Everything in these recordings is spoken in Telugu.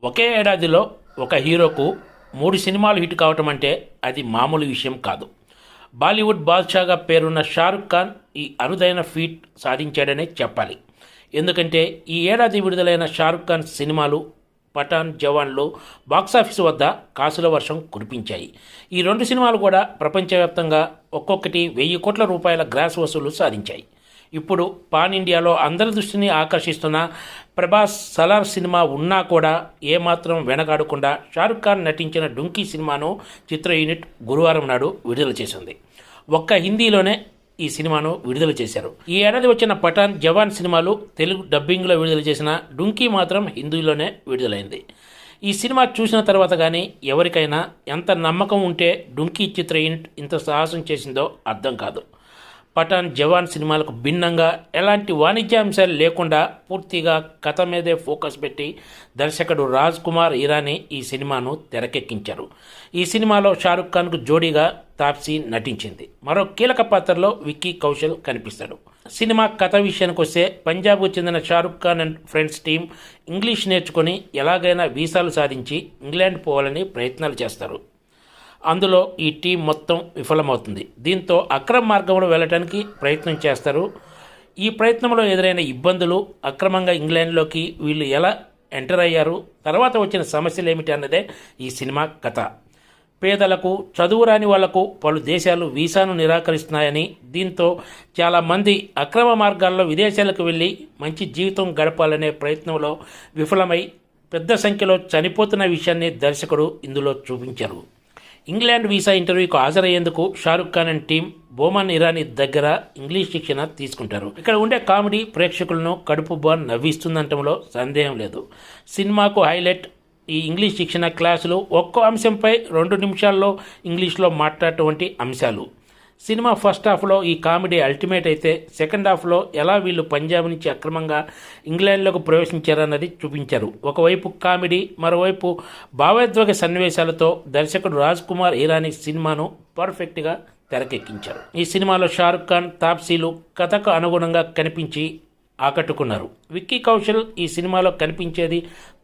ఒకే ఏడాదిలో ఒక హీరోకు 3 సినిమాలు హిట్ కావటం అంటే అది మామూలు విషయం కాదు. బాలీవుడ్ బాద్షాగా పేరున్న షారుఖ్ ఖాన్ ఈ అరుదైన ఫీట్ సాధించాడనే చెప్పాలి. ఎందుకంటే ఈ ఏడాది విడుదలైన షారుఖ్ ఖాన్ సినిమాలు పఠాన్, జవాన్లు బాక్సాఫీసు వద్ద కాసుల వర్షం కురిపించాయి. ఈ 2 సినిమాలు కూడా ప్రపంచవ్యాప్తంగా ఒక్కొక్కటి 1000 కోట్ల రూపాయల గ్రాస్ వసూలు సాధించాయి. ఇప్పుడు పాన్ ఇండియాలో అందరి దృష్టిని ఆకర్షిస్తున్న ప్రభాస్ సలార్ సినిమా ఉన్నా కూడా ఏమాత్రం వెనకాడకుండా షారుఖ్ ఖాన్ నటించిన డుంకీ సినిమాను చిత్ర యూనిట్ గురువారం నాడు విడుదల చేసింది. ఒక్క హిందీలోనే ఈ సినిమాను విడుదల చేశారు. ఈ ఏడాది వచ్చిన పఠాన్, జవాన్ సినిమాలు తెలుగు డబ్బింగ్లో విడుదల చేసిన డుంకీ మాత్రం హిందీలోనే విడుదలైంది. ఈ సినిమా చూసిన తర్వాత కానీ ఎవరికైనా ఎంత నమ్మకం ఉంటే డుంకీ చిత్ర యూనిట్ ఇంత సాహసం చేసిందో అర్థం కాదు. పఠాన్, జవాన్ సినిమాలకు భిన్నంగా ఎలాంటి వాణిజ్యాంశాలు లేకుండా పూర్తిగా కథ మీదే ఫోకస్ పెట్టి దర్శకుడు రాజ్ కుమార్ ఇరానీ ఈ సినిమాను తెరకెక్కించారు. ఈ సినిమాలో షారుఖ్ ఖాన్కు జోడీగా తాప్సీ నటించింది. మరో కీలక పాత్రలో విక్కీ కౌశల్ కనిపిస్తాడు. సినిమా కథ విషయానికి వస్తే పంజాబ్కు చెందిన Shahrukh Khan and friends team English నేర్చుకొని ఎలాగైనా వీసాలు సాధించి ఇంగ్లాండ్ పోవాలని ప్రయత్నాలు చేస్తారు. అందులో ఈ టీం మొత్తం విఫలమవుతుంది. దీంతో అక్రమ మార్గంలో వెళ్ళటానికి ప్రయత్నం చేస్తారు. ఈ ప్రయత్నంలో ఎదురైన ఇబ్బందులు, అక్రమంగా ఇంగ్లాండ్లోకి వీళ్ళు ఎలా ఎంటర్ అయ్యారు, తర్వాత వచ్చిన సమస్యలు ఏమిటి అన్నదే ఈ సినిమా కథ. పేదలకు, చదువు రాని వాళ్లకు పలు దేశాలు వీసాను నిరాకరిస్తున్నాయని, దీంతో చాలామంది అక్రమ మార్గాల్లో విదేశాలకు వెళ్ళి మంచి జీవితం గడపాలనే ప్రయత్నంలో విఫలమై పెద్ద సంఖ్యలో చనిపోతున్న విషయాన్ని దర్శకుడు ఇందులో చూపించారు. ఇంగ్లాండ్ వీసా ఇంటర్వ్యూకు హాజరయ్యేందుకు Shahrukh Khan and team Boman Irani English ఇంగ్లీష్ శిక్షణ తీసుకుంటారు. ఇక్కడ ఉండే కామెడీ ప్రేక్షకులను కడుపు బాన్ నవ్విస్తుందంటంలో సందేహం లేదు. సినిమాకు హైలైట్ ఈ ఇంగ్లీష్ శిక్షణ క్లాసులు. ఒక్కో అంశంపై 2 నిమిషాల్లో ఇంగ్లీష్లో మాట్లాడేటువంటి అంశాలు. సినిమా ఫస్ట్ హాఫ్లో ఈ కామెడీ అల్టిమేట్ అయితే, సెకండ్ హాఫ్లో ఎలా వీళ్ళు పంజాబ్ నుంచి అక్రమంగా ఇంగ్లాండ్లోకి ప్రవేశించారన్నది చూపించారు. ఒకవైపు కామెడీ, మరోవైపు భావోద్వేగ సన్నివేశాలతో దర్శకుడు రాజ్ కుమార్ ఇరానీ సినిమాను పర్ఫెక్ట్గా తెరకెక్కించారు. ఈ సినిమాలో షారుఖ్ ఖాన్, తాప్సీలు కథకు అనుగుణంగా కనిపించి ఆకట్టుకున్నారు. విక్కీ కౌశల్ ఈ సినిమాలో కనిపించేది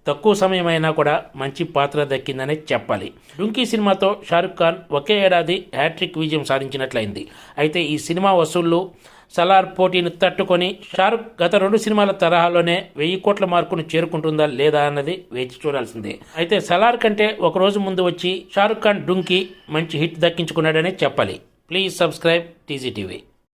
తక్కువ సమయమైనా కూడా మంచి పాత్ర దక్కిందనే చెప్పాలి. డుంకీ సినిమాతో షారుఖ్ ఖాన్ ఒకే ఏడాది హ్యాట్రిక్ విజయం సాధించినట్లయింది. అయితే ఈ సినిమా వసూళ్లు, సలార్ పోటీని తట్టుకొని షారుఖ్ గత 2 సినిమాల తరహాలోనే 1000 కోట్ల మార్కును చేరుకుంటుందా లేదా అన్నది వేచి చూడాల్సిందే. అయితే సలార్ కంటే ఒకరోజు ముందు వచ్చి షారుఖ్ ఖాన్ డుంకీ మంచి హిట్ దక్కించుకున్నాడనే చెప్పాలి. Please subscribe TG TV.